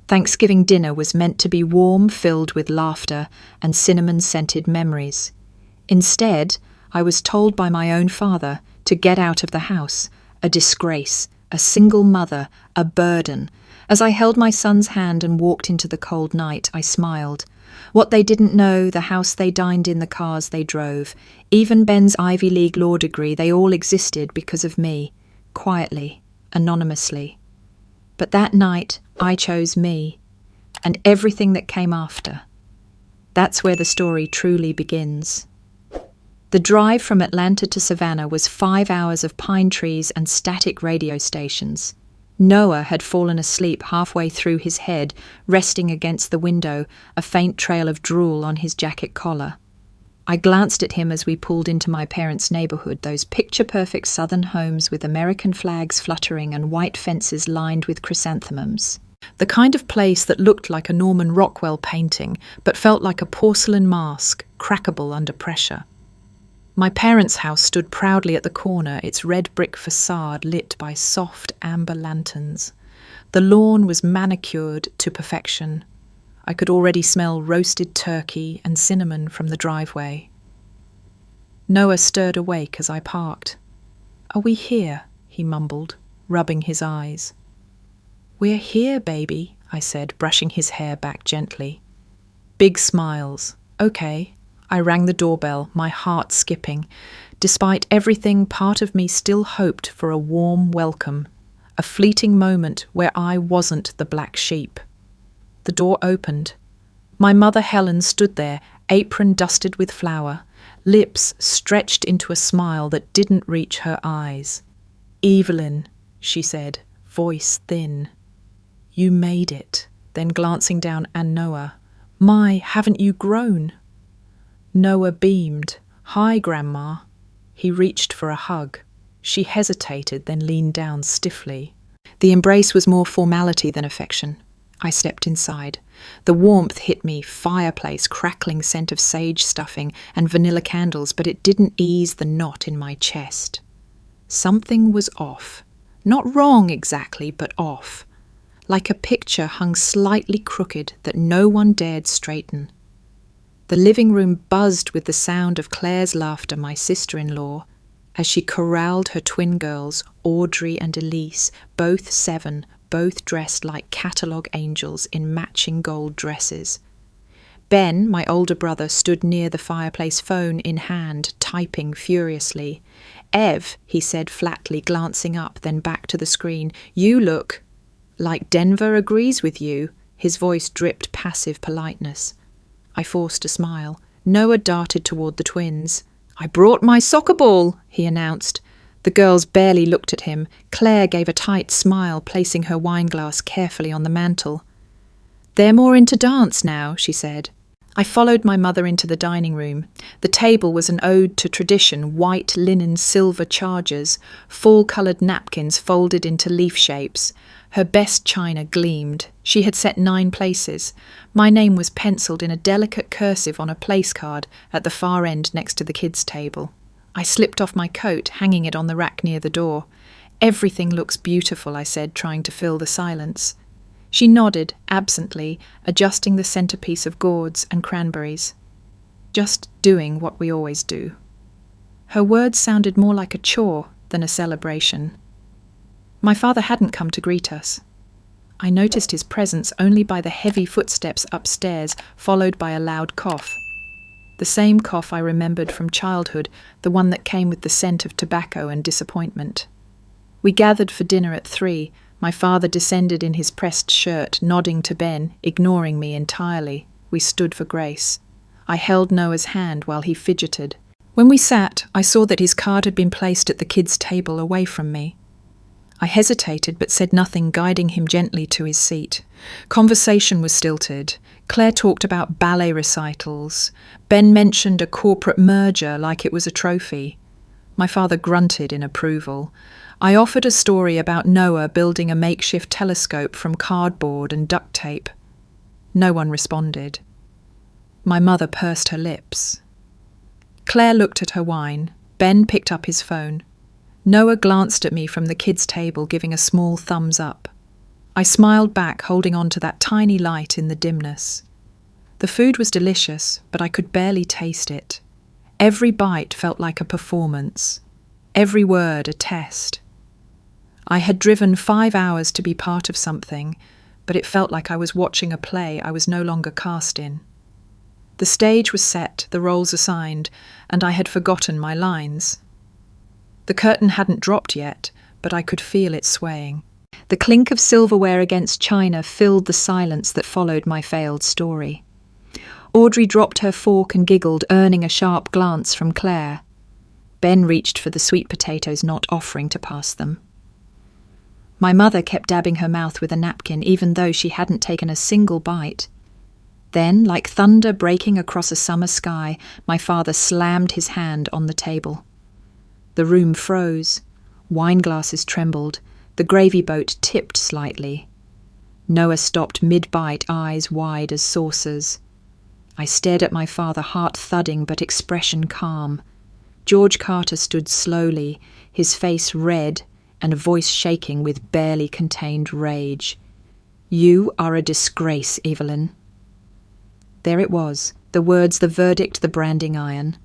Thanksgiving dinner was meant to be warm, filled with laughter and cinnamon-scented memories. Instead, I was told by my own father to get out of the house, a disgrace, a single mother, a burden. As I held my son's hand and walked into the cold night, I smiled. What they didn't know, the house they dined in, the cars they drove, even Ben's Ivy League law degree, they all existed because of me, quietly, anonymously. But that night, I chose me, and everything that came after. That's where the story truly begins. The drive from Atlanta to Savannah was 5 hours of pine trees and static radio stations. Noah had fallen asleep halfway through his head, resting against the window, a faint trail of drool on his jacket collar. I glanced at him as we pulled into my parents' neighborhood, those picture-perfect southern homes with American flags fluttering and white fences lined with chrysanthemums. The kind of place that looked like a Norman Rockwell painting, but felt like a porcelain mask, crackable under pressure. My parents' house stood proudly at the corner, its red brick facade lit by soft amber lanterns. The lawn was manicured to perfection. I could already smell roasted turkey and cinnamon from the driveway. Noah stirred awake as I parked. "Are we here?" he mumbled, rubbing his eyes. "We're here, baby," I said, brushing his hair back gently. Big smiles. "Okay." I rang the doorbell, my heart skipping. Despite everything, part of me still hoped for a warm welcome, a fleeting moment where I wasn't the black sheep. The door opened. My mother Helen stood there, apron dusted with flour, lips stretched into a smile that didn't reach her eyes. "Evelyn," she said, voice thin. "You made it." Then glancing down at Noah, "My, haven't you grown?" Noah beamed. "Hi, Grandma." He reached for a hug. She hesitated, then leaned down stiffly. The embrace was more formality than affection. I stepped inside. The warmth hit me, fireplace, crackling scent of sage stuffing, and vanilla candles, but it didn't ease the knot in my chest. Something was off. Not wrong exactly, but off. Like a picture hung slightly crooked that no one dared straighten. The living room buzzed with the sound of Claire's laughter, my sister-in-law, as she corralled her twin girls, Audrey and Elise, both 7, both dressed like catalogue angels in matching gold dresses. Ben, my older brother, stood near the fireplace, phone in hand, typing furiously. "Ev," he said flatly, glancing up, then back to the screen, "you look like Denver agrees with you." His voice dripped passive politeness. I forced a smile. Noah darted toward the twins. "I brought my soccer ball," he announced. The girls barely looked at him. Claire gave a tight smile, placing her wineglass carefully on the mantel. "They're more into dance now," she said. I followed my mother into the dining room. The table was an ode to tradition, white linen silver chargers, fall-coloured napkins folded into leaf shapes. Her best china gleamed. She had set 9 places. My name was penciled in a delicate cursive on a place card at the far end next to the kids' table. I slipped off my coat, hanging it on the rack near the door. "Everything looks beautiful," I said, trying to fill the silence. She nodded, absently, adjusting the centerpiece of gourds and cranberries. "Just doing what we always do." Her words sounded more like a chore than a celebration. My father hadn't come to greet us. I noticed his presence only by the heavy footsteps upstairs, followed by a loud cough. The same cough I remembered from childhood, the one that came with the scent of tobacco and disappointment. We gathered for dinner at 3. My father descended in his pressed shirt, nodding to Ben, ignoring me entirely. We stood for grace. I held Noah's hand while he fidgeted. When we sat, I saw that his card had been placed at the kids' table away from me. I hesitated but said nothing, guiding him gently to his seat. Conversation was stilted. Claire talked about ballet recitals. Ben mentioned a corporate merger like it was a trophy. My father grunted in approval. I offered a story about Noah building a makeshift telescope from cardboard and duct tape. No one responded. My mother pursed her lips. Claire looked at her wine. Ben picked up his phone. Noah glanced at me from the kids' table, giving a small thumbs up. I smiled back, holding on to that tiny light in the dimness. The food was delicious, but I could barely taste it. Every bite felt like a performance, every word a test. I had driven 5 hours to be part of something, but it felt like I was watching a play I was no longer cast in. The stage was set, the roles assigned, and I had forgotten my lines. The curtain hadn't dropped yet, but I could feel it swaying. The clink of silverware against china filled the silence that followed my failed story. Audrey dropped her fork and giggled, earning a sharp glance from Claire. Ben reached for the sweet potatoes, not offering to pass them. My mother kept dabbing her mouth with a napkin, even though she hadn't taken a single bite. Then, like thunder breaking across a summer sky, my father slammed his hand on the table. The room froze. Wine glasses trembled. The gravy boat tipped slightly. Noah stopped mid-bite, eyes wide as saucers. I stared at my father, heart thudding but expression calm. George Carter stood slowly, his face red and a voice shaking with barely contained rage. "You are a disgrace, Evelyn." There it was, the words, the verdict, the branding iron.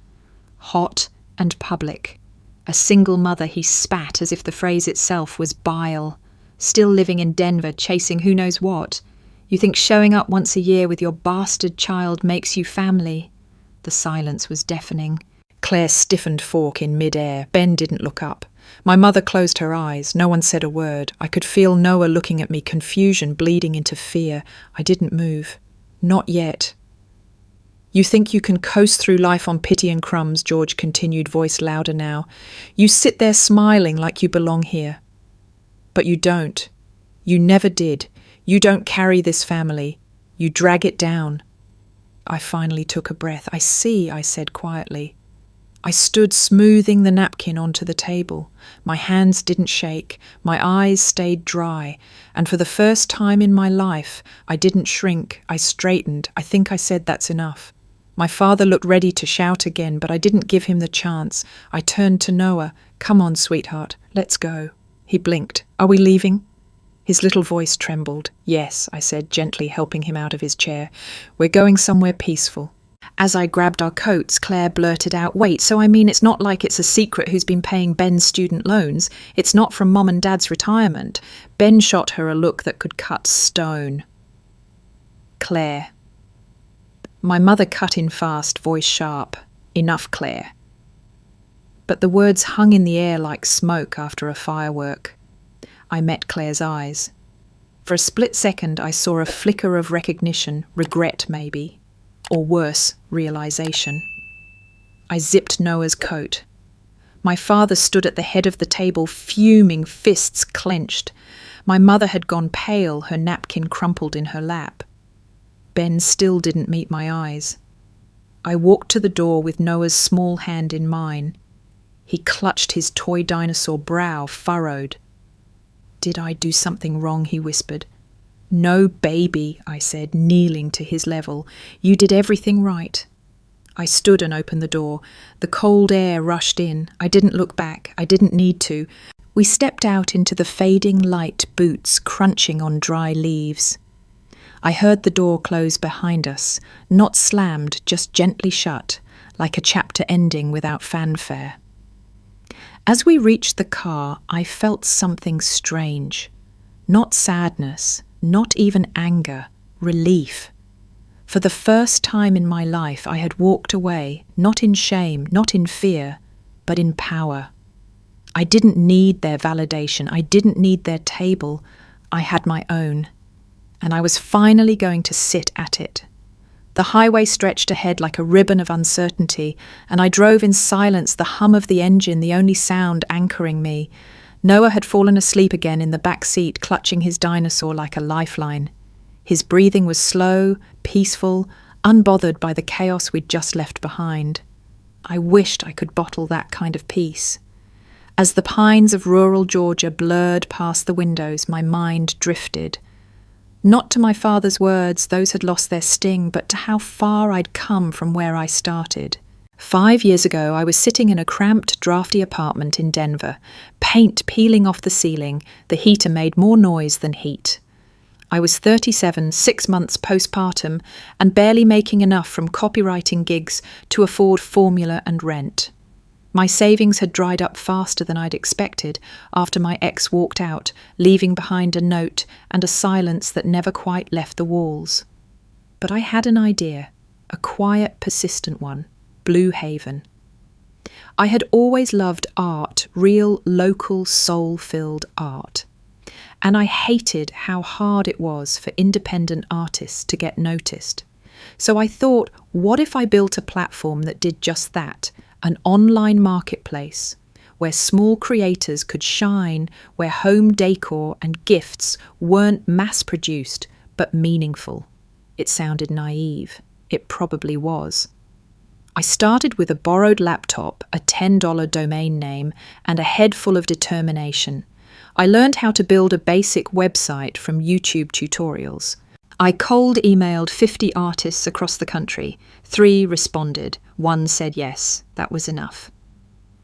Hot and public. A single mother he spat as if the phrase itself was bile. Still living in Denver, chasing who knows what. You think showing up once a year with your bastard child makes you family? The silence was deafening. Claire stiffened fork in mid-air. Ben didn't look up. My mother closed her eyes. No one said a word. I could feel Noah looking at me, confusion bleeding into fear. I didn't move. Not yet. "You think you can coast through life on pity and crumbs," George continued, voice louder now. "You sit there smiling like you belong here. But you don't. You never did. You don't carry this family. You drag it down." I finally took a breath. "I see," I said quietly. I stood smoothing the napkin onto the table. My hands didn't shake. My eyes stayed dry. And for the first time in my life, I didn't shrink. I straightened. I think I said, "That's enough." My father looked ready to shout again, but I didn't give him the chance. I turned to Noah. "Come on, sweetheart. Let's go." He blinked. "Are we leaving?" His little voice trembled. "Yes," I said, gently helping him out of his chair. "We're going somewhere peaceful." As I grabbed our coats, Claire blurted out, "Wait, so I mean it's not like it's a secret who's been paying Ben's student loans? It's not from Mom and Dad's retirement?" Ben shot her a look that could cut stone. "Claire." My mother cut in fast, voice sharp. "Enough, Claire." But the words hung in the air like smoke after a firework. I met Claire's eyes. For a split second, I saw a flicker of recognition, regret maybe. Or worse, realization. I zipped Noah's coat. My father stood at the head of the table, fuming, fists clenched. My mother had gone pale, her napkin crumpled in her lap. Ben still didn't meet my eyes. I walked to the door with Noah's small hand in mine. He clutched his toy dinosaur, brow furrowed. "Did I do something wrong?" he whispered. "No, baby," I said, kneeling to his level. "You did everything right." I stood and opened the door. The cold air rushed in. I didn't look back. I didn't need to. We stepped out into the fading light, boots crunching on dry leaves. I heard the door close behind us, not slammed, just gently shut, like a chapter ending without fanfare. As we reached the car, I felt something strange. Not sadness. Not even anger, relief. For the first time in my life, I had walked away, not in shame, not in fear, but in power. I didn't need their validation. I didn't need their table. I had my own. And I was finally going to sit at it. The highway stretched ahead like a ribbon of uncertainty, and I drove in silence, the hum of the engine, the only sound anchoring me. Noah had fallen asleep again in the back seat, clutching his dinosaur like a lifeline. His breathing was slow, peaceful, unbothered by the chaos we'd just left behind. I wished I could bottle that kind of peace. As the pines of rural Georgia blurred past the windows, my mind drifted. Not to my father's words, those had lost their sting, but to how far I'd come from where I started. 5 years ago, I was sitting in a cramped, drafty apartment in Denver, paint peeling off the ceiling. The heater made more noise than heat. I was 37, 6 months postpartum, and barely making enough from copywriting gigs to afford formula and rent. My savings had dried up faster than I'd expected after my ex walked out, leaving behind a note and a silence that never quite left the walls. But I had an idea, a quiet, persistent one: Blue Haven. I had always loved art, real, local, soul-filled art. And I hated how hard it was for independent artists to get noticed. So I thought, what if I built a platform that did just that? An online marketplace where small creators could shine, where home decor and gifts weren't mass-produced but meaningful. It sounded naive. It probably was. I started with a borrowed laptop, a $10 domain name, and a head full of determination. I learned how to build a basic website from YouTube tutorials. I cold emailed 50 artists across the country. 3 responded. 1 said yes. That was enough.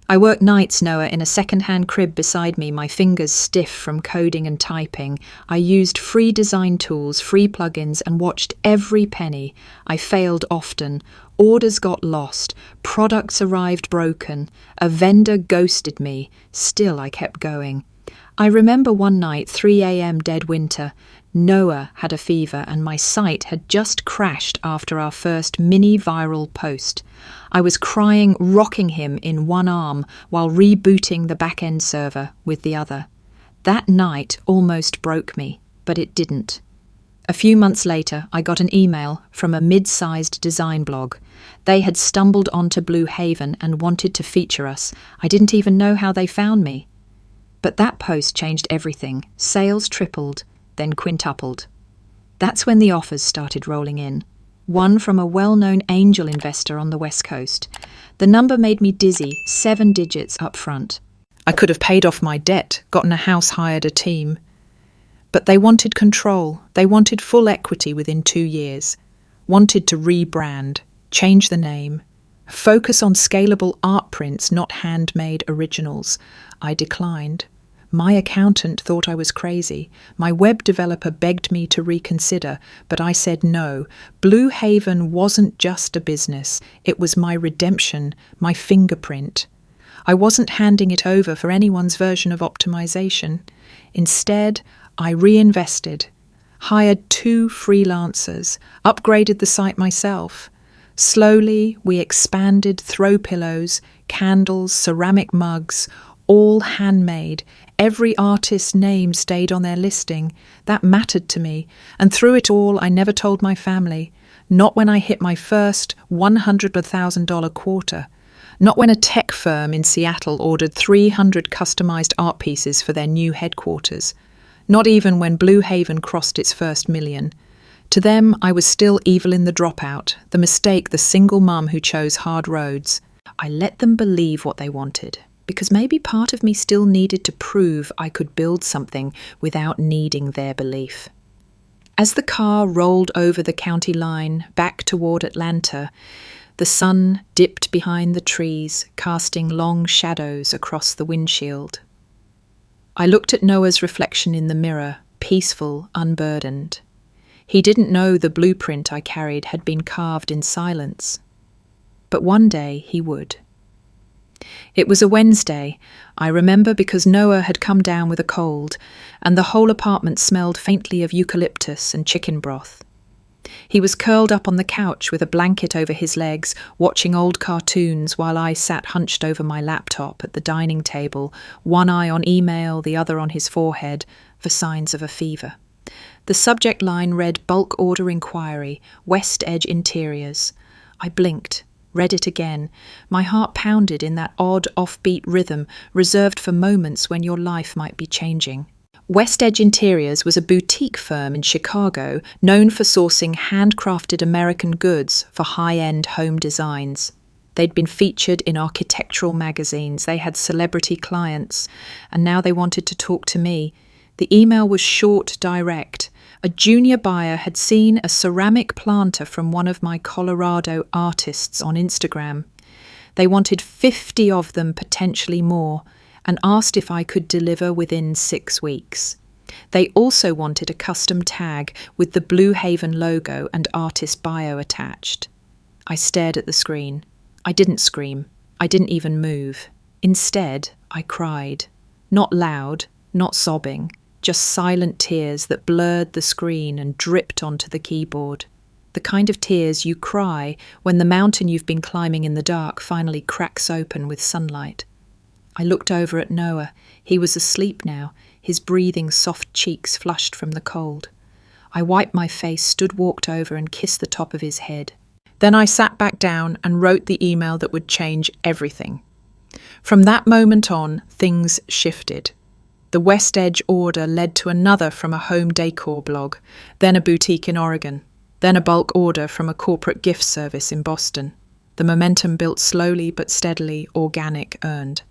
I worked nights, Noah, in a second-hand crib beside me, my fingers stiff from coding and typing. I used free design tools, free plugins, and watched every penny. I failed often. Orders got lost. Products arrived broken. A vendor ghosted me. Still, I kept going. I remember one night, 3 a.m. dead winter. Noah had a fever and my site had just crashed after our first mini-viral post. I was crying, rocking him in one arm while rebooting the back-end server with the other. That night almost broke me, but it didn't. A few months later, I got an email from a mid-sized design blog. They had stumbled onto Blue Haven and wanted to feature us. I didn't even know how they found me. But that post changed everything. Sales tripled, then quintupled. That's when the offers started rolling in. One from a well-known angel investor on the West Coast. The number made me dizzy, 7 digits up front. I could have paid off my debt, gotten a house, hired a team. But they wanted control. They wanted full equity within 2 years. Wanted to rebrand, change the name, focus on scalable art prints, not handmade originals. I declined. My accountant thought I was crazy. My web developer begged me to reconsider, but I said no. Blue Haven wasn't just a business. It was my redemption, my fingerprint. I wasn't handing it over for anyone's version of optimization. Instead, I reinvested, hired 2 freelancers, upgraded the site myself. Slowly, we expanded throw pillows, candles, ceramic mugs, all handmade. Every artist's name stayed on their listing. That mattered to me. And through it all, I never told my family. Not when I hit my first $100,000 quarter. Not when a tech firm in Seattle ordered 300 customized art pieces for their new headquarters. Not even when Blue Haven crossed its first million. To them, I was still Evelyn the dropout, the mistake, the single mum who chose hard roads. I let them believe what they wanted, because maybe part of me still needed to prove I could build something without needing their belief. As the car rolled over the county line back toward Atlanta, the sun dipped behind the trees, casting long shadows across the windshield. I looked at Noah's reflection in the mirror, peaceful, unburdened. He didn't know the blueprint I carried had been carved in silence. But one day he would. It was a Wednesday, I remember, because Noah had come down with a cold, and the whole apartment smelled faintly of eucalyptus and chicken broth. He was curled up on the couch with a blanket over his legs, watching old cartoons while I sat hunched over my laptop at the dining table, one eye on email, the other on his forehead, for signs of a fever. The subject line read Bulk Order Inquiry, West Edge Interiors. I blinked, read it again. My heart pounded in that odd, offbeat rhythm reserved for moments when your life might be changing. West Edge Interiors was a boutique firm in Chicago known for sourcing handcrafted American goods for high-end home designs. They'd been featured in architectural magazines, they had celebrity clients, and now they wanted to talk to me. The email was short, direct. A junior buyer had seen a ceramic planter from one of my Colorado artists on Instagram. They wanted 50 of them, potentially more, and asked if I could deliver within 6 weeks. They also wanted a custom tag with the Blue Haven logo and artist bio attached. I stared at the screen. I didn't scream. I didn't even move. Instead, I cried. Not loud, not sobbing, just silent tears that blurred the screen and dripped onto the keyboard. The kind of tears you cry when the mountain you've been climbing in the dark finally cracks open with sunlight. I looked over at Noah. He was asleep now, his breathing soft cheeks flushed from the cold. I wiped my face, walked over and kissed the top of his head. Then I sat back down and wrote the email that would change everything. From that moment on, things shifted. The West Edge order led to another from a home decor blog, then a boutique in Oregon, then a bulk order from a corporate gift service in Boston. The momentum built slowly but steadily, organic, earned.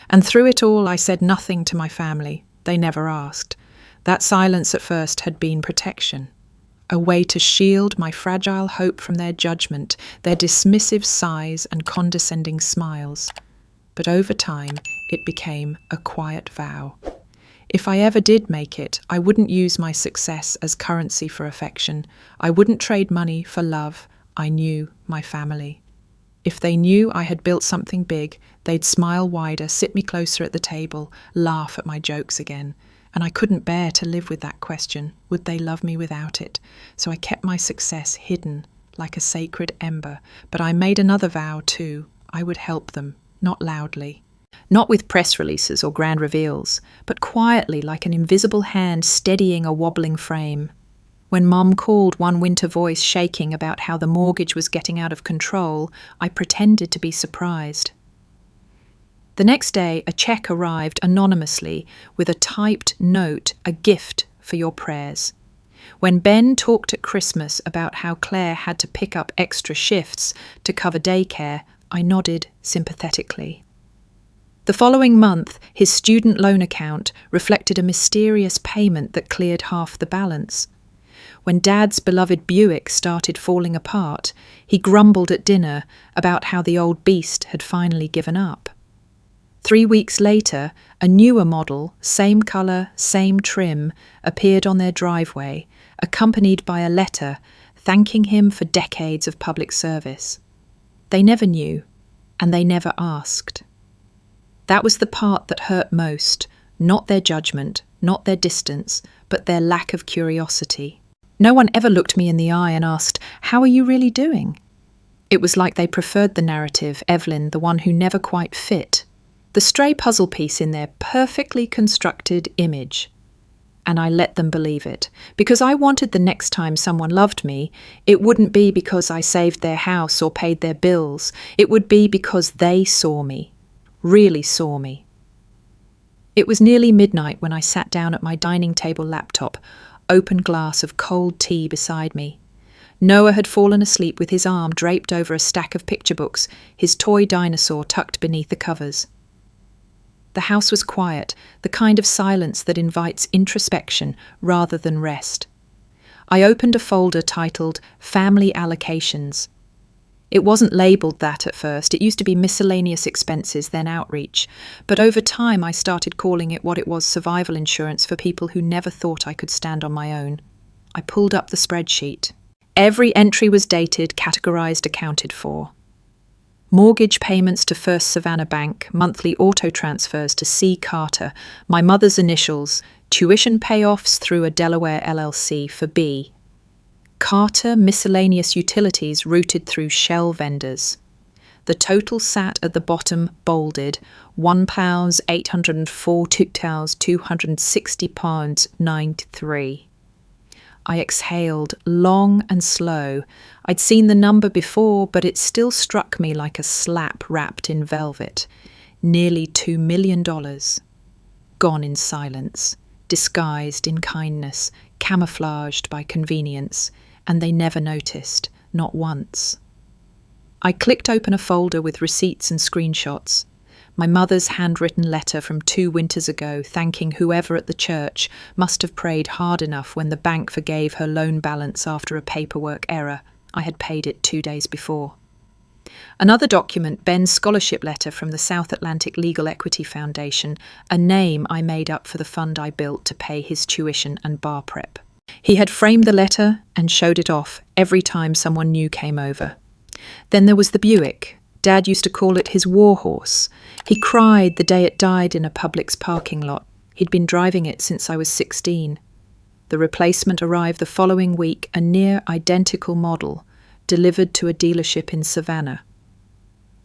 And through it all, I said nothing to my family. They never asked. That silence at first had been protection, a way to shield my fragile hope from their judgment, their dismissive sighs and condescending smiles. But over time, it became a quiet vow. If I ever did make it, I wouldn't use my success as currency for affection. I wouldn't trade money for love. I knew my family. If they knew I had built something big, they'd smile wider, sit me closer at the table, laugh at my jokes again. And I couldn't bear to live with that question. Would they love me without it? So I kept my success hidden, like a sacred ember. But I made another vow too. I would help them, not loudly. Not with press releases or grand reveals, but quietly, like an invisible hand steadying a wobbling frame. When Mum called one winter voice shaking about how the mortgage was getting out of control, I pretended to be surprised. The next day, a check arrived anonymously with a typed note, a gift for your prayers. When Ben talked at Christmas about how Claire had to pick up extra shifts to cover daycare, I nodded sympathetically. The following month, his student loan account reflected a mysterious payment that cleared half the balance. When Dad's beloved Buick started falling apart, he grumbled at dinner about how the old beast had finally given up. 3 weeks later, a newer model, same colour, same trim, appeared on their driveway, accompanied by a letter thanking him for decades of public service. They never knew, and they never asked. That was the part that hurt most, not their judgment, not their distance, but their lack of curiosity. No one ever looked me in the eye and asked, "How are you really doing?" It was like they preferred the narrative, Evelyn, the one who never quite fit. The stray puzzle piece in their perfectly constructed image. And I let them believe it, because I wanted the next time someone loved me, it wouldn't be because I saved their house or paid their bills. It would be because they saw me, really saw me. It was nearly midnight when I sat down at my dining table laptop, open glass of cold tea beside me. Noah had fallen asleep with his arm draped over a stack of picture books, his toy dinosaur tucked beneath the covers. The house was quiet, the kind of silence that invites introspection rather than rest. I opened a folder titled Family Allocations. It wasn't labelled that at first. It used to be miscellaneous expenses, then outreach. But over time I started calling it what it was, survival insurance for people who never thought I could stand on my own. I pulled up the spreadsheet. Every entry was dated, categorised, accounted for. Mortgage payments to First Savannah Bank, monthly auto transfers to C. Carter, my mother's initials, tuition payoffs through a Delaware LLC for B. Carter miscellaneous utilities routed through Shell vendors. The total sat at the bottom, bolded, £1,804,260.93. I exhaled, long and slow. I'd seen the number before, but it still struck me like a slap wrapped in velvet. Nearly $2 million. Gone in silence, disguised in kindness, camouflaged by convenience, and they never noticed, not once. I clicked open a folder with receipts and screenshots. My mother's handwritten letter from 2 winters ago thanking whoever at the church must have prayed hard enough when the bank forgave her loan balance after a paperwork error. I had paid it 2 days before. Another document, Ben's scholarship letter from the South Atlantic Legal Equity Foundation, a name I made up for the fund I built to pay his tuition and bar prep. He had framed the letter and showed it off every time someone new came over. Then there was the Buick. Dad used to call it his war horse. He cried the day it died in a Publix parking lot. He'd been driving it since I was 16. The replacement arrived the following week, a near identical model, delivered to a dealership in Savannah.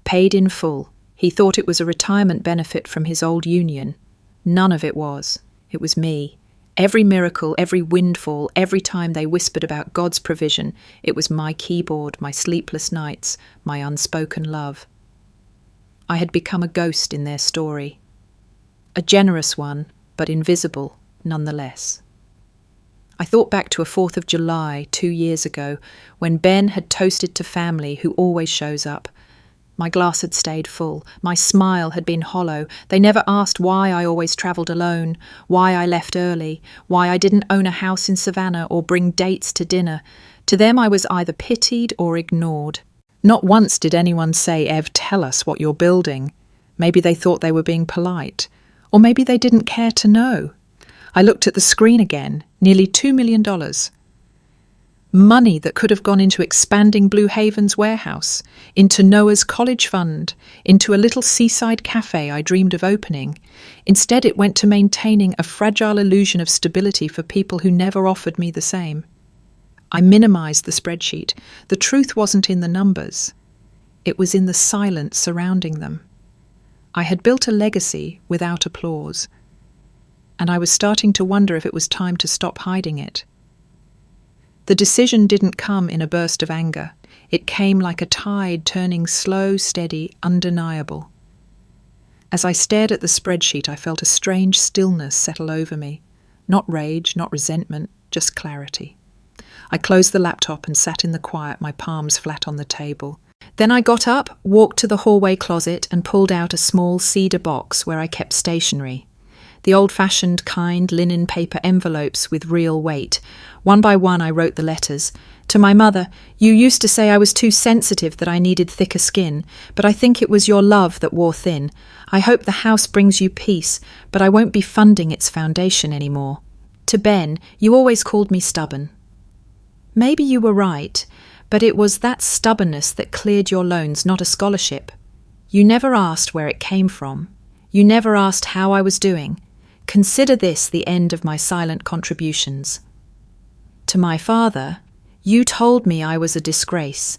Paid in full. He thought it was a retirement benefit from his old union. None of it was. It was me. Every miracle, every windfall, every time they whispered about God's provision, it was my keyboard, my sleepless nights, my unspoken love. I had become a ghost in their story. A generous one, but invisible nonetheless. I thought back to a 4th of July 2 years ago when Ben had toasted to family who always shows up. My glass had stayed full. My smile had been hollow. They never asked why I always travelled alone, why I left early, why I didn't own a house in Savannah or bring dates to dinner. To them I was either pitied or ignored. Not once did anyone say, "Ev, tell us what you're building." Maybe they thought they were being polite. Or maybe they didn't care to know. I looked at the screen again. Nearly $2 million. Money that could have gone into expanding Blue Haven's warehouse, into Noah's college fund, into a little seaside cafe I dreamed of opening. Instead, it went to maintaining a fragile illusion of stability for people who never offered me the same. I minimized the spreadsheet. The truth wasn't in the numbers. It was in the silence surrounding them. I had built a legacy without applause, and I was starting to wonder if it was time to stop hiding it. The decision didn't come in a burst of anger. It came like a tide turning slow, steady, undeniable. As I stared at the spreadsheet, I felt a strange stillness settle over me. Not rage, not resentment, just clarity. I closed the laptop and sat in the quiet, my palms flat on the table. Then I got up, walked to the hallway closet and pulled out a small cedar box where I kept stationery. The old-fashioned, kind linen paper envelopes with real weight. One by one I wrote the letters. To my mother, "You used to say I was too sensitive, that I needed thicker skin, but I think it was your love that wore thin. I hope the house brings you peace, but I won't be funding its foundation anymore. To Ben, you always called me stubborn. Maybe you were right, but it was that stubbornness that cleared your loans, not a scholarship. You never asked where it came from. You never asked how I was doing. Consider this the end of my silent contributions. To my father, you told me I was a disgrace,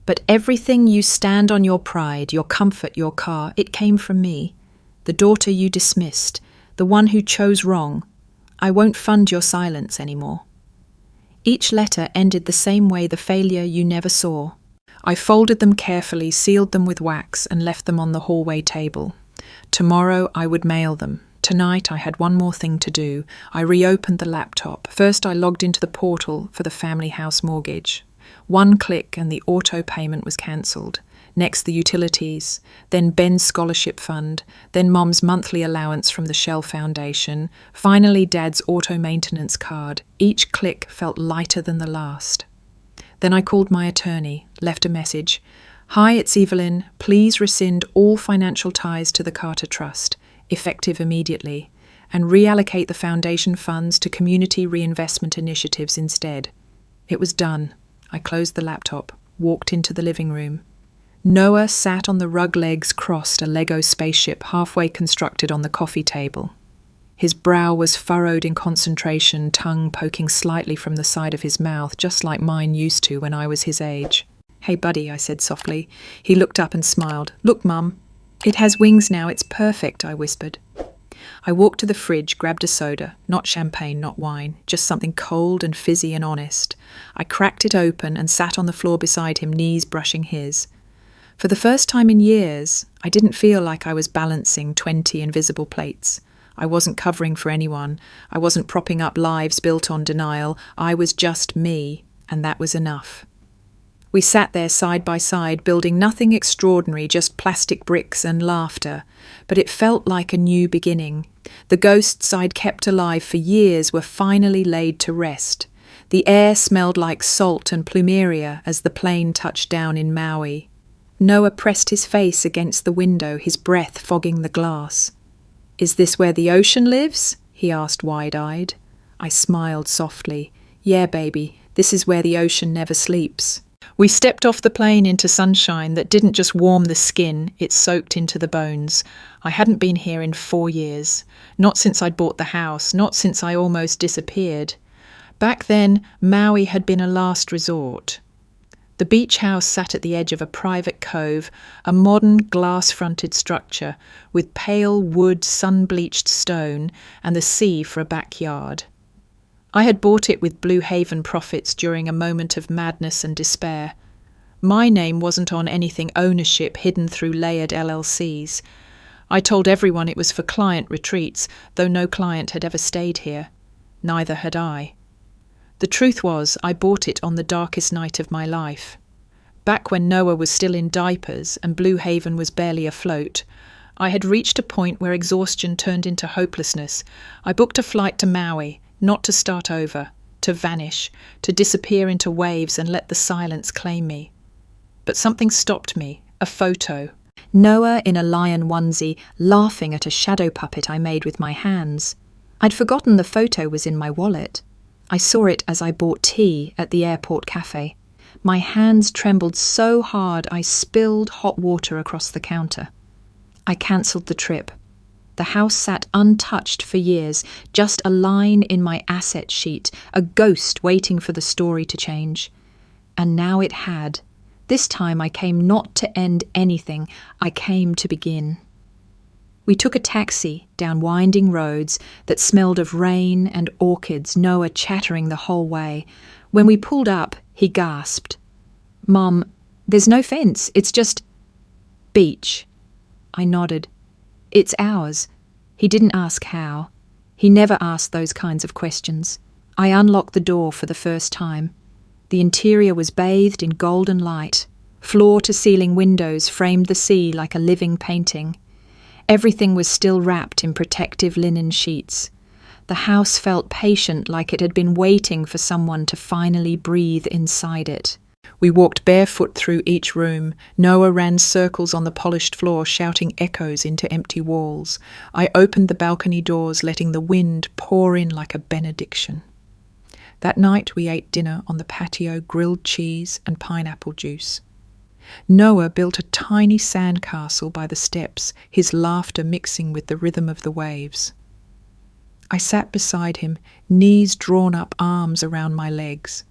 but everything you stand on, your pride, your comfort, your car, it came from me, the daughter you dismissed, the one who chose wrong. I won't fund your silence anymore." Each letter ended the same way, the failure you never saw. I folded them carefully, sealed them with wax, and left them on the hallway table. Tomorrow I would mail them. Tonight I had one more thing to do. I reopened the laptop. First I logged into the portal for the family house mortgage. One click and the auto payment was cancelled. Next the utilities, then Ben's scholarship fund, then Mom's monthly allowance from the Shell Foundation, finally Dad's auto maintenance card. Each click felt lighter than the last. Then I called my attorney, left a message. "Hi, it's Evelyn. Please rescind all financial ties to the Carter Trust, effective immediately, and reallocate the foundation funds to community reinvestment initiatives instead." It was done. I closed the laptop, walked into the living room. Noah sat on the rug legs crossed, a Lego spaceship halfway constructed on the coffee table. His brow was furrowed in concentration, tongue poking slightly from the side of his mouth, just like mine used to when I was his age. "Hey, buddy," I said softly. He looked up and smiled. "Look, Mum. It has wings now. It's perfect," I whispered. I walked to the fridge, grabbed a soda. Not champagne, not wine. Just something cold and fizzy and honest. I cracked it open and sat on the floor beside him, knees brushing his. For the first time in years, I didn't feel like I was balancing 20 invisible plates. I wasn't covering for anyone. I wasn't propping up lives built on denial. I was just me, and that was enough. We sat there side by side, building nothing extraordinary, just plastic bricks and laughter. But it felt like a new beginning. The ghosts I'd kept alive for years were finally laid to rest. The air smelled like salt and plumeria as the plane touched down in Maui. Noah pressed his face against the window, his breath fogging the glass. "Is this where the ocean lives?" he asked wide-eyed. I smiled softly. "Yeah, baby, this is where the ocean never sleeps." We stepped off the plane into sunshine that didn't just warm the skin, it soaked into the bones. I hadn't been here in 4 years. Not since I'd bought the house, not since I almost disappeared. Back then, Maui had been a last resort. The beach house sat at the edge of a private cove, a modern glass-fronted structure with pale wood sun-bleached stone and the sea for a backyard. I had bought it with Blue Haven profits during a moment of madness and despair. My name wasn't on anything ownership hidden through layered LLCs. I told everyone it was for client retreats, though no client had ever stayed here. Neither had I. The truth was, I bought it on the darkest night of my life. Back when Noah was still in diapers and Blue Haven was barely afloat, I had reached a point where exhaustion turned into hopelessness. I booked a flight to Maui, not to start over, to vanish, to disappear into waves and let the silence claim me. But something stopped me, a photo. Noah in a lion onesie, laughing at a shadow puppet I made with my hands. I'd forgotten the photo was in my wallet. I saw it as I bought tea at the airport cafe. My hands trembled so hard I spilled hot water across the counter. I cancelled the trip. The house sat untouched for years, just a line in my asset sheet, a ghost waiting for the story to change. And now it had. This time I came not to end anything, I came to begin. We took a taxi down winding roads that smelled of rain and orchids, Noah chattering the whole way. When we pulled up, he gasped, "Mom, there's no fence, it's just beach." I nodded. "It's ours." He didn't ask how. He never asked those kinds of questions. I unlocked the door for the first time. The interior was bathed in golden light. Floor-to-ceiling windows framed the sea like a living painting. Everything was still wrapped in protective linen sheets. The house felt patient, like it had been waiting for someone to finally breathe inside it. We walked barefoot through each room. Noah ran circles on the polished floor, shouting echoes into empty walls. I opened the balcony doors, letting the wind pour in like a benediction. That night we ate dinner on the patio, grilled cheese and pineapple juice. Noah built a tiny sandcastle by the steps, his laughter mixing with the rhythm of the waves. I sat beside him, knees drawn up, arms around my legs.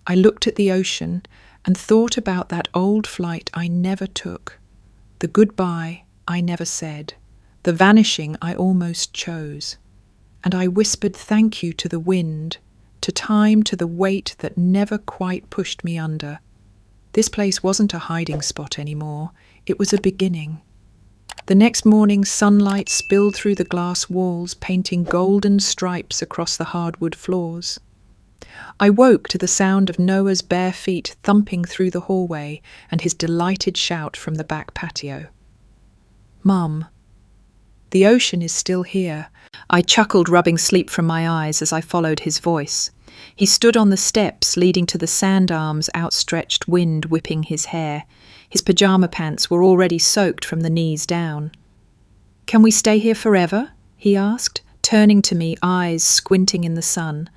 I looked at the ocean and thought about that old flight I never took, the goodbye I never said, the vanishing I almost chose. And I whispered thank you to the wind, to time, to the weight that never quite pushed me under. This place wasn't a hiding spot anymore. It was a beginning. The next morning, sunlight spilled through the glass walls, painting golden stripes across the hardwood floors. I woke to the sound of Noah's bare feet thumping through the hallway and his delighted shout from the back patio. "Mum, the ocean is still here." I chuckled, rubbing sleep from my eyes as I followed his voice. He stood on the steps leading to the sand arms, outstretched, wind whipping his hair. His pajama pants were already soaked from the knees down. "Can we stay here forever?" he asked, turning to me, eyes squinting in the sun.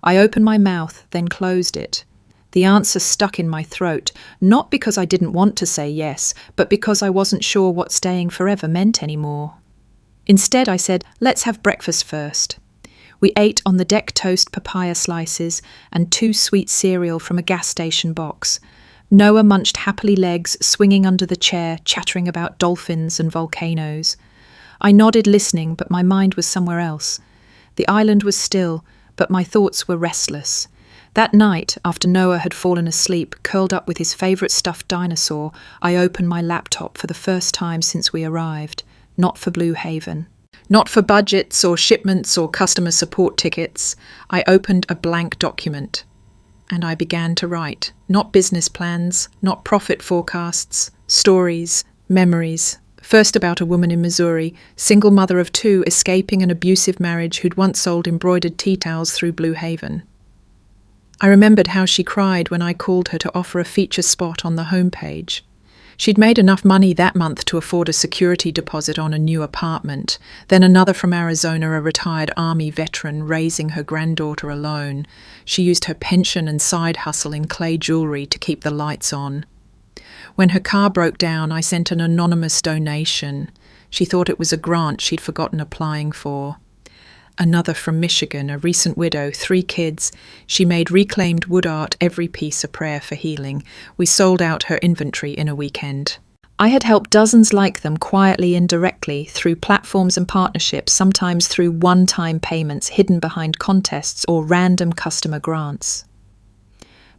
I opened my mouth, then closed it. The answer stuck in my throat, not because I didn't want to say yes, but because I wasn't sure what staying forever meant anymore. Instead, I said, "Let's have breakfast first." We ate on the deck toast papaya slices and 2 sweet cereal from a gas station box. Noah munched happily, legs swinging under the chair, chattering about dolphins and volcanoes. I nodded, listening, but my mind was somewhere else. The island was still, but my thoughts were restless. That night, after Noah had fallen asleep, curled up with his favourite stuffed dinosaur, I opened my laptop for the first time since we arrived. Not for Blue Haven. Not for budgets or shipments or customer support tickets. I opened a blank document. And I began to write. Not business plans, not profit forecasts, stories, memories. First about a woman in Missouri, single mother of 2, escaping an abusive marriage who'd once sold embroidered tea towels through Blue Haven. I remembered how she cried when I called her to offer a feature spot on the homepage. She'd made enough money that month to afford a security deposit on a new apartment, then another from Arizona, a retired Army veteran raising her granddaughter alone. She used her pension and side hustle in clay jewelry to keep the lights on. When her car broke down, I sent an anonymous donation. She thought it was a grant she'd forgotten applying for. Another from Michigan, a recent widow, 3 kids. She made reclaimed wood art every piece a prayer for healing. We sold out her inventory in a weekend. I had helped dozens like them quietly and directly through platforms and partnerships, sometimes through one-time payments hidden behind contests or random customer grants.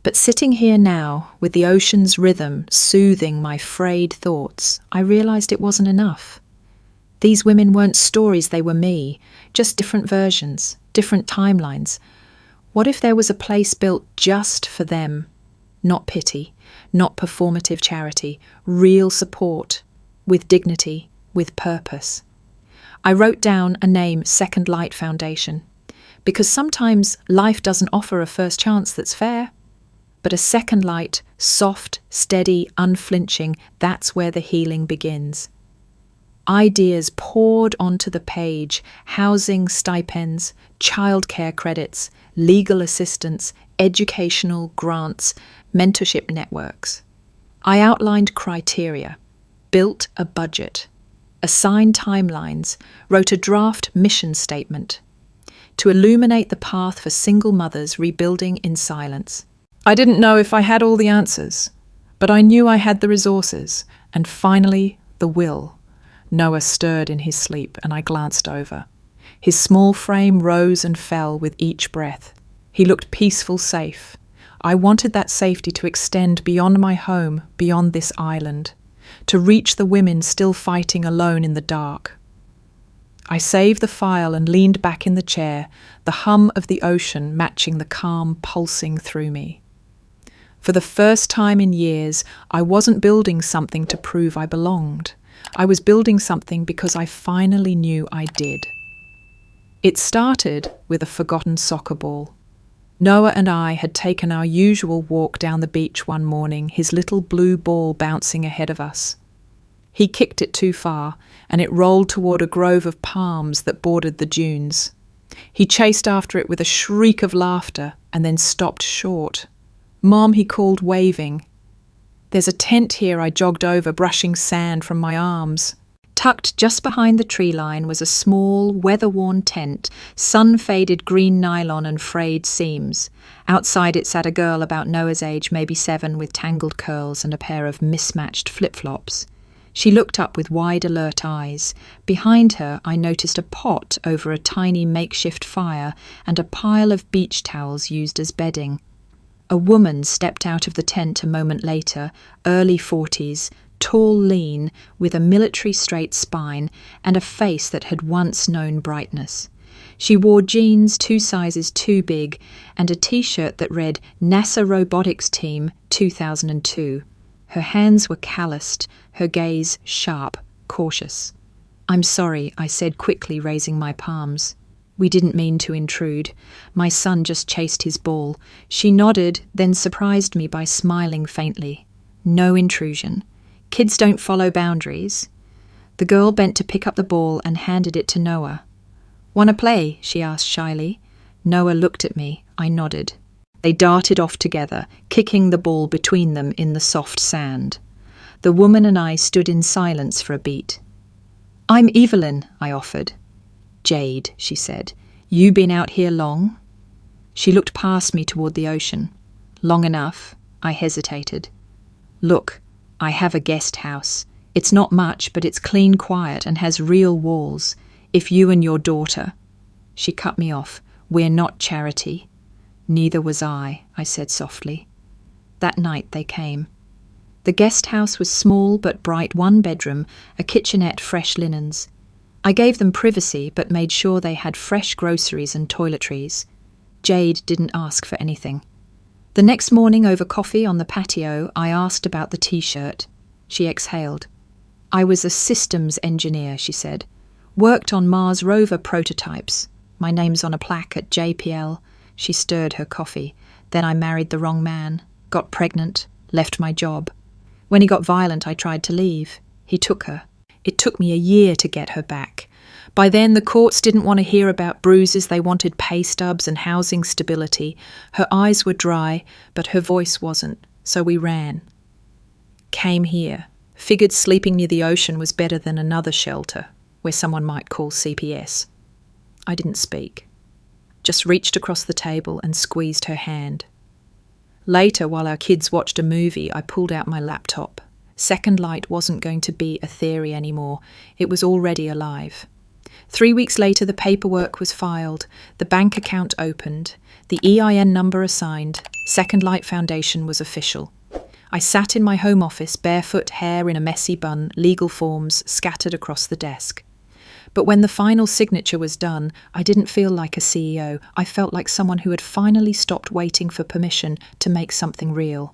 But sitting here now, with the ocean's rhythm soothing my frayed thoughts, I realized it wasn't enough. These women weren't stories, they were me, just different versions, different timelines. What if there was a place built just for them? Not pity, not performative charity, real support, with dignity, with purpose. I wrote down a name, Second Light Foundation, because sometimes life doesn't offer a first chance that's fair. But a second light, soft, steady, unflinching, that's where the healing begins. Ideas poured onto the page, housing stipends, childcare credits, legal assistance, educational grants, mentorship networks. I outlined criteria, built a budget, assigned timelines, wrote a draft mission statement to illuminate the path for single mothers rebuilding in silence. I didn't know if I had all the answers, but I knew I had the resources, and finally the will. Noah stirred in his sleep, and I glanced over. His small frame rose and fell with each breath. He looked peaceful, safe. I wanted that safety to extend beyond my home, beyond this island, to reach the women still fighting alone in the dark. I saved the file and leaned back in the chair, the hum of the ocean matching the calm pulsing through me. For the first time in years, I wasn't building something to prove I belonged. I was building something because I finally knew I did. It started with a forgotten soccer ball. Noah and I had taken our usual walk down the beach one morning, his little blue ball bouncing ahead of us. He kicked it too far, and it rolled toward a grove of palms that bordered the dunes. He chased after it with a shriek of laughter and then stopped short. "Mom," he called, waving. "There's a tent here," I jogged over, brushing sand from my arms. Tucked just behind the tree line was a small, weather-worn tent, sun-faded green nylon and frayed seams. Outside it sat a girl about Noah's age, maybe 7, with tangled curls and a pair of mismatched flip-flops. She looked up with wide, alert eyes. Behind her, I noticed a pot over a tiny makeshift fire and a pile of beach towels used as bedding. A woman stepped out of the tent a moment later, early 40s, tall, lean, with a military straight spine and a face that had once known brightness. She wore jeans 2 sizes too big and a t-shirt that read NASA Robotics Team 2002. Her hands were calloused, her gaze sharp, cautious. "I'm sorry," I said quickly, raising my palms. "We didn't mean to intrude. My son just chased his ball." She nodded, then surprised me by smiling faintly. "No intrusion. Kids don't follow boundaries." The girl bent to pick up the ball and handed it to Noah. "Wanna play?" she asked shyly. Noah looked at me. I nodded. They darted off together, kicking the ball between them in the soft sand. The woman and I stood in silence for a beat. "I'm Evelyn," I offered. "Jade," she said. "You been out here long?" She looked past me toward the ocean. "Long enough." I hesitated. "Look, I have a guest house. It's not much, but it's clean, quiet, and has real walls. If you and your daughter—" She cut me off. "We're not charity." "Neither was I," I said softly. That night they came. The guest house was small but bright, 1 bedroom, a kitchenette, fresh linens. I gave them privacy but made sure they had fresh groceries and toiletries. Jade didn't ask for anything. The next morning over coffee on the patio, I asked about the t-shirt. She exhaled. "I was a systems engineer," she said. "Worked on Mars rover prototypes. My name's on a plaque at JPL." She stirred her coffee. "Then I married the wrong man, got pregnant, left my job. When he got violent, I tried to leave. He took her. It took me a year to get her back. By then, the courts didn't want to hear about bruises. They wanted pay stubs and housing stability. Her eyes were dry, but her voice wasn't, so we ran. Came here. Figured sleeping near the ocean was better than another shelter, where someone might call CPS. I didn't speak. Just reached across the table and squeezed her hand. Later, while our kids watched a movie, I pulled out my laptop. Second Light wasn't going to be a theory anymore. It was already alive. 3 weeks later, the paperwork was filed, the bank account opened, the EIN number assigned, Second Light Foundation was official. I sat in my home office, barefoot, hair in a messy bun, legal forms scattered across the desk. But when the final signature was done, I didn't feel like a CEO. I felt like someone who had finally stopped waiting for permission to make something real.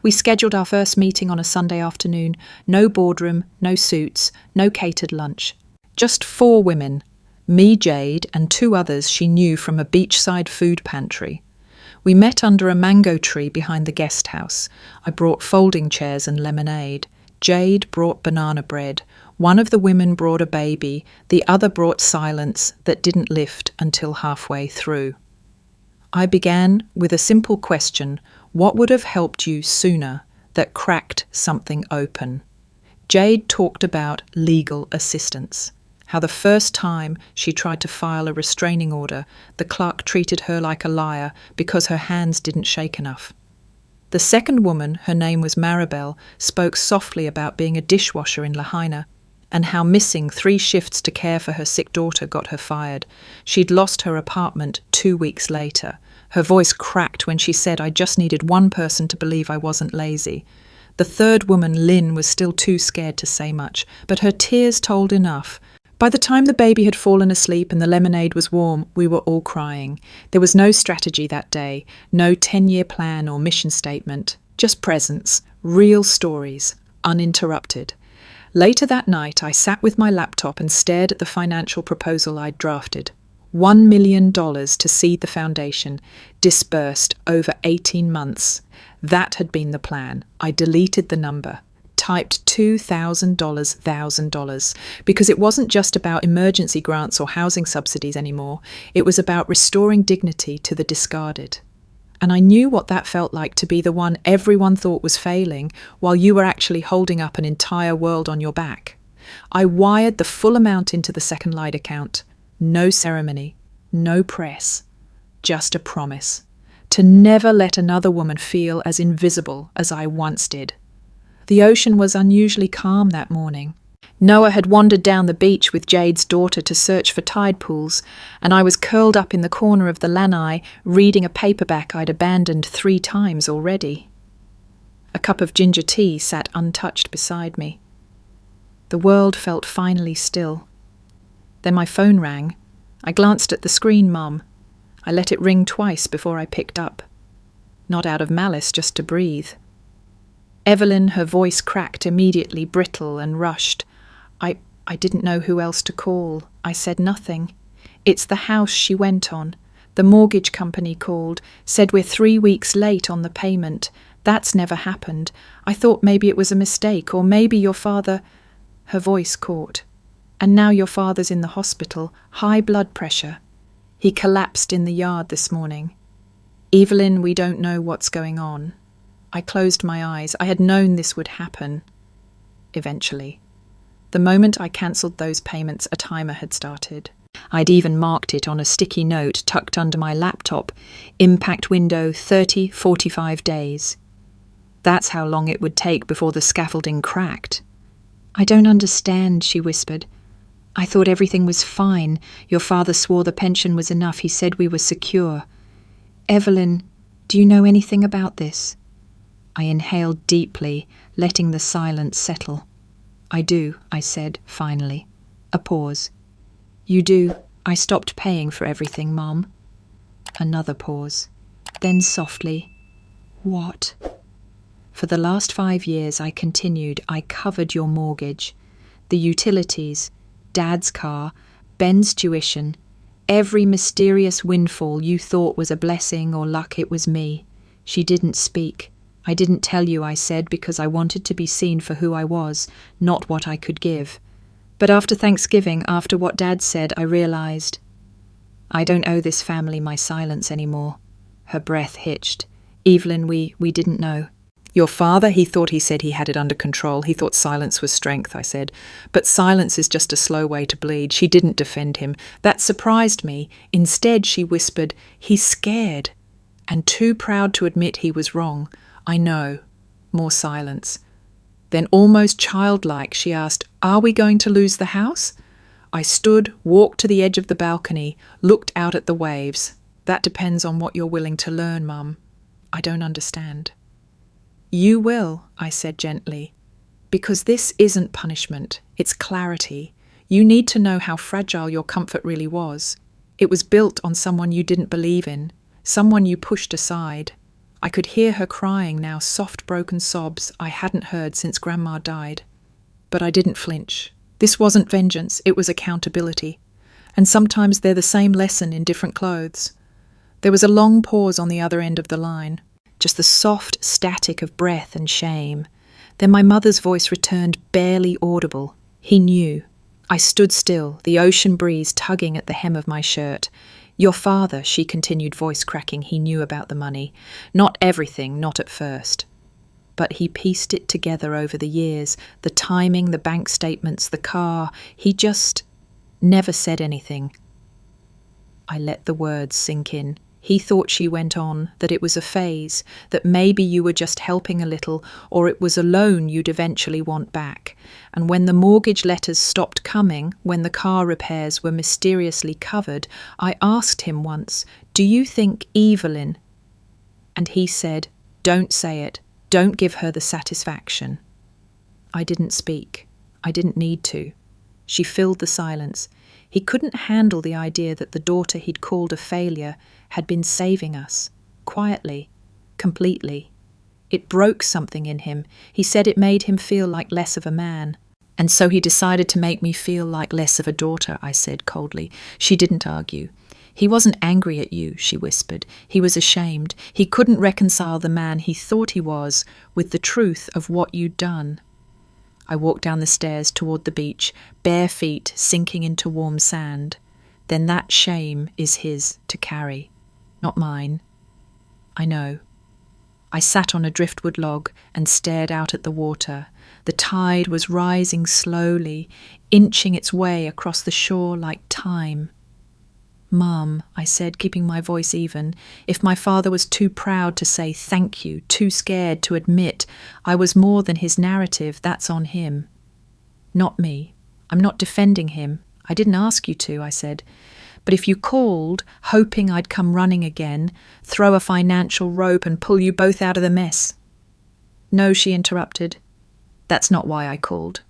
We scheduled our first meeting on a Sunday afternoon. No boardroom, no suits, no catered lunch. Just 4 women, me, Jade, and 2 others she knew from a beachside food pantry. We met under a mango tree behind the guest house. I brought folding chairs and lemonade. Jade brought banana bread. One of the women brought a baby. The other brought silence that didn't lift until halfway through. I began with a simple question: what would have helped you sooner that cracked something open? Jade talked about legal assistance. How the first time she tried to file a restraining order, the clerk treated her like a liar because her hands didn't shake enough. The second woman, her name was Maribel, spoke softly about being a dishwasher in Lahaina and how missing 3 shifts to care for her sick daughter got her fired. She'd lost her apartment 2 weeks later. Her voice cracked when she said, "I just needed one person to believe I wasn't lazy." The third woman, Lynn, was still too scared to say much, but her tears told enough. By the time the baby had fallen asleep and the lemonade was warm, we were all crying. There was no strategy that day, no 10-year plan or mission statement, just presence, real stories, uninterrupted. Later that night, I sat with my laptop and stared at the financial proposal I'd drafted. $1 million to seed the foundation, disbursed over 18 months. That had been the plan. I deleted the number. Typed $2,000, because it wasn't just about emergency grants or housing subsidies anymore. It was about restoring dignity to the discarded. And I knew what that felt like, to be the one everyone thought was failing while you were actually holding up an entire world on your back. I wired the full amount into the Second Light account. No ceremony, no press, just a promise to never let another woman feel as invisible as I once did. The ocean was unusually calm that morning. Noah had wandered down the beach with Jade's daughter to search for tide pools, and I was curled up in the corner of the lanai reading a paperback I'd abandoned 3 times already. A cup of ginger tea sat untouched beside me. The world felt finally still. Then my phone rang. I glanced at the screen, Mum. I let it ring twice before I picked up. Not out of malice, just to breathe. Evelyn, her voice cracked immediately, brittle and rushed. I didn't know who else to call. I said nothing. It's the house she went on. The mortgage company called, said we're 3 weeks late on the payment. That's never happened. I thought maybe it was a mistake, or maybe your father... Her voice caught. And now your father's in the hospital, high blood pressure. He collapsed in the yard this morning. Evelyn, we don't know what's going on. I closed my eyes. I had known this would happen. Eventually. The moment I cancelled those payments, a timer had started. I'd even marked it on a sticky note tucked under my laptop. Impact window 30-45 days. That's how long it would take before the scaffolding cracked. I don't understand, she whispered. I thought everything was fine. Your father swore the pension was enough. He said we were secure. Evelyn, do you know anything about this? I inhaled deeply, letting the silence settle. I do, I said, finally. A pause. You do. I stopped paying for everything, Mom. Another pause. Then softly, what? For the last 5 years, I continued. I covered your mortgage, the utilities, Dad's car, Ben's tuition, every mysterious windfall you thought was a blessing or luck. It was me. She didn't speak. I didn't tell you, I said, because I wanted to be seen for who I was, not what I could give. But after Thanksgiving, after what Dad said, I realized I don't owe this family my silence anymore. Her breath hitched. Evelyn, we didn't know. Your father, he thought he said he had it under control. He thought silence was strength, I said. But silence is just a slow way to bleed. She didn't defend him. That surprised me. Instead, she whispered, he's scared and too proud to admit he was wrong. I know. More silence. Then almost childlike, she asked, are we going to lose the house? I stood, walked to the edge of the balcony, looked out at the waves. That depends on what you're willing to learn, Mum. I don't understand. You will, I said gently, because this isn't punishment, it's clarity. You need to know how fragile your comfort really was. It was built on someone you didn't believe in, someone you pushed aside. I could hear her crying now, soft broken sobs I hadn't heard since Grandma died. But I didn't flinch. This wasn't vengeance, it was accountability. And sometimes they're the same lesson in different clothes. There was a long pause on the other end of the line. Just the soft static of breath and shame. Then my mother's voice returned, barely audible. He knew. I stood still, the ocean breeze tugging at the hem of my shirt. Your father, she continued, voice cracking, he knew about the money. Not everything, not at first. But he pieced it together over the years, the timing, the bank statements, the car. He just never said anything. I let the words sink in. He thought, she went on, that it was a phase, that maybe you were just helping a little, or it was a loan you'd eventually want back. And when the mortgage letters stopped coming, when the car repairs were mysteriously covered, I asked him once, do you think Evelyn? And he said, don't say it, don't give her the satisfaction. I didn't speak. I didn't need to. She filled the silence. He couldn't handle the idea that the daughter he'd called a failure had been saving us, quietly, completely. It broke something in him. He said it made him feel like less of a man. And so he decided to make me feel like less of a daughter, I said coldly. She didn't argue. He wasn't angry at you, she whispered. He was ashamed. He couldn't reconcile the man he thought he was with the truth of what you'd done. I walked down the stairs toward the beach, bare feet sinking into warm sand. Then that shame is his to carry, not mine. I know. I sat on a driftwood log and stared out at the water. The tide was rising slowly, inching its way across the shore like time. Mum, I said, keeping my voice even, if my father was too proud to say thank you, too scared to admit I was more than his narrative, that's on him. Not me. I'm not defending him. I didn't ask you to, I said. But if you called, hoping I'd come running again, throw a financial rope and pull you both out of the mess. No, she interrupted. That's not why I called.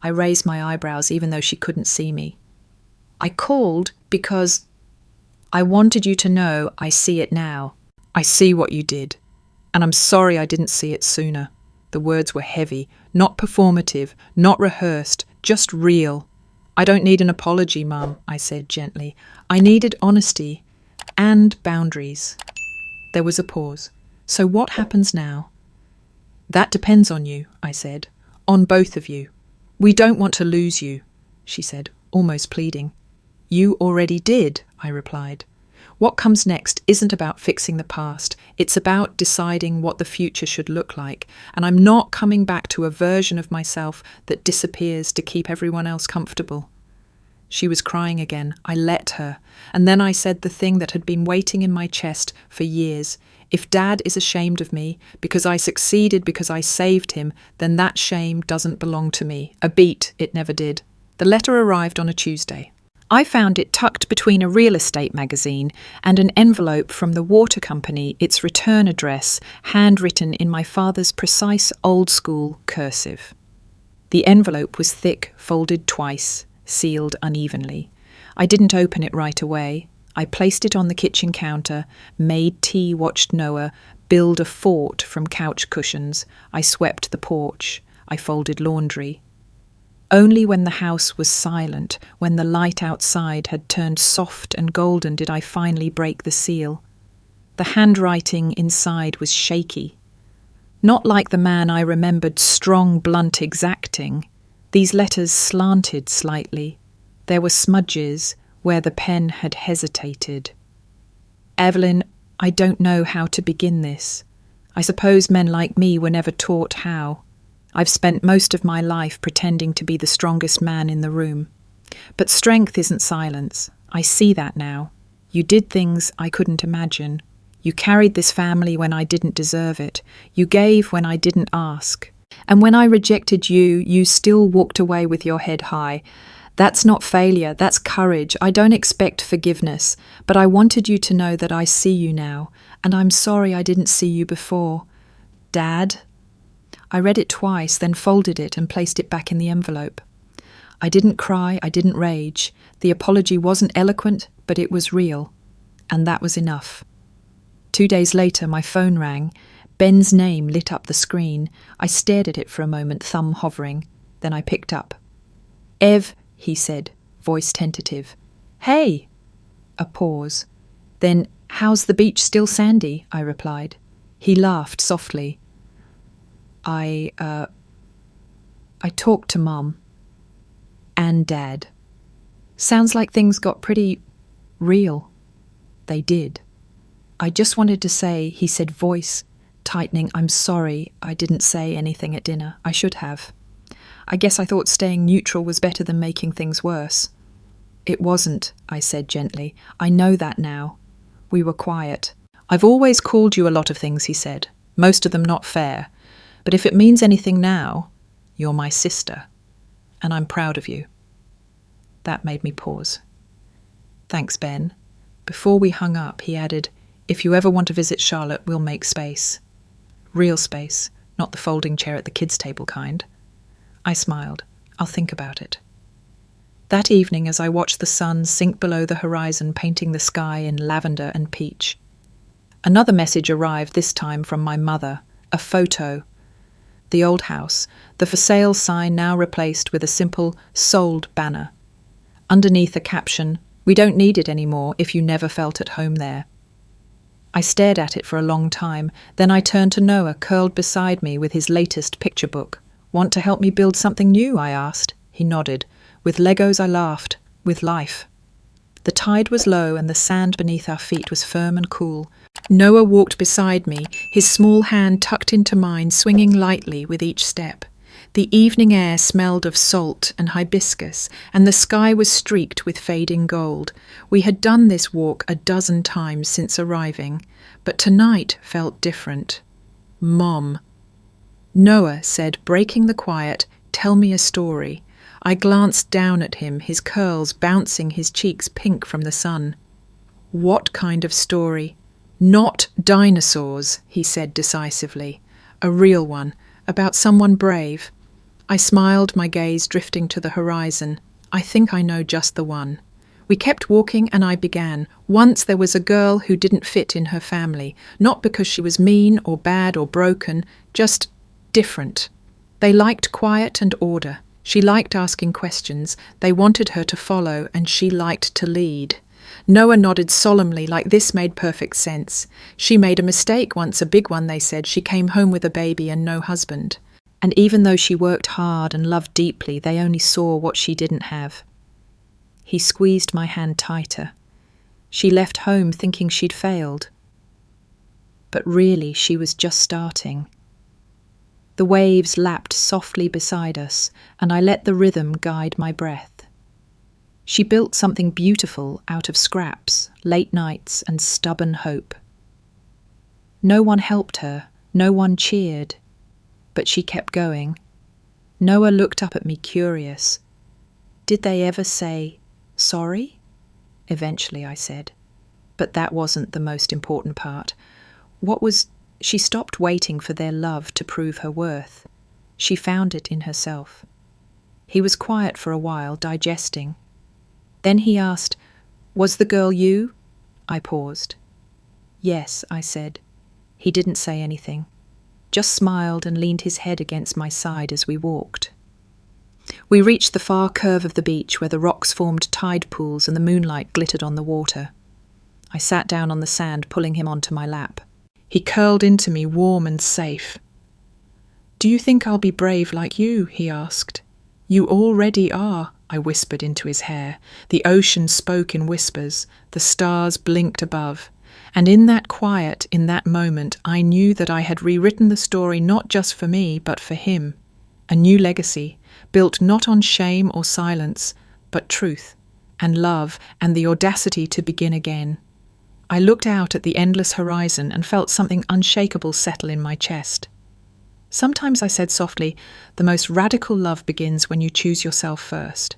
I raised my eyebrows even though she couldn't see me. I called because I wanted you to know I see it now. I see what you did. And I'm sorry I didn't see it sooner. The words were heavy, not performative, not rehearsed, just real. I don't need an apology, Mum, I said gently. I needed honesty and boundaries. There was a pause. So what happens now? That depends on you, I said. On both of you. We don't want to lose you, she said, almost pleading. You already did, I replied. What comes next isn't about fixing the past. It's about deciding what the future should look like. And I'm not coming back to a version of myself that disappears to keep everyone else comfortable. She was crying again. I let her. And then I said the thing that had been waiting in my chest for years. If Dad is ashamed of me because I succeeded because I saved him, then that shame doesn't belong to me. A beat, it never did. The letter arrived on a Tuesday. I found it tucked between a real estate magazine and an envelope from the water company, its return address, handwritten in my father's precise old-school cursive. The envelope was thick, folded twice, sealed unevenly. I didn't open it right away. I placed it on the kitchen counter, made tea, watched Noah build a fort from couch cushions. I swept the porch. I folded laundry. Only when the house was silent, when the light outside had turned soft and golden, did I finally break the seal. The handwriting inside was shaky. Not like the man I remembered, strong, blunt, exacting. These letters slanted slightly. There were smudges where the pen had hesitated. Evelyn, I don't know how to begin this. I suppose men like me were never taught how. I've spent most of my life pretending to be the strongest man in the room. But strength isn't silence. I see that now. You did things I couldn't imagine. You carried this family when I didn't deserve it. You gave when I didn't ask. And when I rejected you, you still walked away with your head high. That's not failure, that's courage. I don't expect forgiveness, but I wanted you to know that I see you now, and I'm sorry I didn't see you before. Dad? I read it twice, then folded it and placed it back in the envelope. I didn't cry, I didn't rage. The apology wasn't eloquent, but it was real. And that was enough. 2 days later, my phone rang. Ben's name lit up the screen. I stared at it for a moment, thumb hovering. Then I picked up. Ev, he said, voice tentative. Hey! A pause. Then, how's the beach still sandy? I replied. He laughed softly. I talked to Mum. And Dad. Sounds like things got pretty real. They did. I just wanted to say, he said, voice tightening, I'm sorry I didn't say anything at dinner. I should have. I guess I thought staying neutral was better than making things worse. It wasn't, I said gently. I know that now. We were quiet. I've always called you a lot of things, he said. Most of them not fair. But if it means anything now, you're my sister. And I'm proud of you. That made me pause. Thanks, Ben. Before we hung up, he added, if you ever want to visit Charlotte, we'll make space. Real space, not the folding chair at the kids' table kind. I smiled. I'll think about it. That evening, as I watched the sun sink below the horizon, painting the sky in lavender and peach, another message arrived, this time from my mother, a photo. The old house, the for sale sign now replaced with a simple sold banner. Underneath a caption, we don't need it anymore if you never felt at home there. I stared at it for a long time, then I turned to Noah, curled beside me with his latest picture book. Want to help me build something new? I asked. He nodded. With Legos, I laughed. With life. The tide was low and the sand beneath our feet was firm and cool. Noah walked beside me, his small hand tucked into mine, swinging lightly with each step. The evening air smelled of salt and hibiscus, and the sky was streaked with fading gold. We had done this walk a dozen times since arriving, but tonight felt different. Mom. Noah said, breaking the quiet, tell me a story. I glanced down at him, his curls bouncing his cheeks pink from the sun. What kind of story? Not dinosaurs, he said decisively. A real one, about someone brave. I smiled, my gaze drifting to the horizon. I think I know just the one. We kept walking and I began. Once there was a girl who didn't fit in her family, not because she was mean or bad or broken, just different. They liked quiet and order. She liked asking questions. They wanted her to follow, and she liked to lead. Noah nodded solemnly, like this made perfect sense. She made a mistake once, a big one, they said. She came home with a baby and no husband. And even though she worked hard and loved deeply, they only saw what she didn't have. He squeezed my hand tighter. She left home thinking she'd failed. But really, she was just starting. The waves lapped softly beside us, and I let the rhythm guide my breath. She built something beautiful out of scraps, late nights, and stubborn hope. No one helped her, no one cheered, but she kept going. Noah looked up at me curious. Did they ever say, sorry? Eventually, I said. But that wasn't the most important part. She stopped waiting for their love to prove her worth. She found it in herself. He was quiet for a while, digesting. Then he asked, was the girl you? I paused. Yes, I said. He didn't say anything, just smiled and leaned his head against my side as we walked. We reached the far curve of the beach where the rocks formed tide pools and the moonlight glittered on the water. I sat down on the sand, pulling him onto my lap. He curled into me, warm and safe. "Do you think I'll be brave like you?" he asked. "You already are," I whispered into his hair. The ocean spoke in whispers, the stars blinked above. And in that quiet, in that moment, I knew that I had rewritten the story not just for me, but for him. A new legacy, built not on shame or silence, but truth and love and the audacity to begin again. I looked out at the endless horizon and felt something unshakable settle in my chest. Sometimes, I said softly, the most radical love begins when you choose yourself first.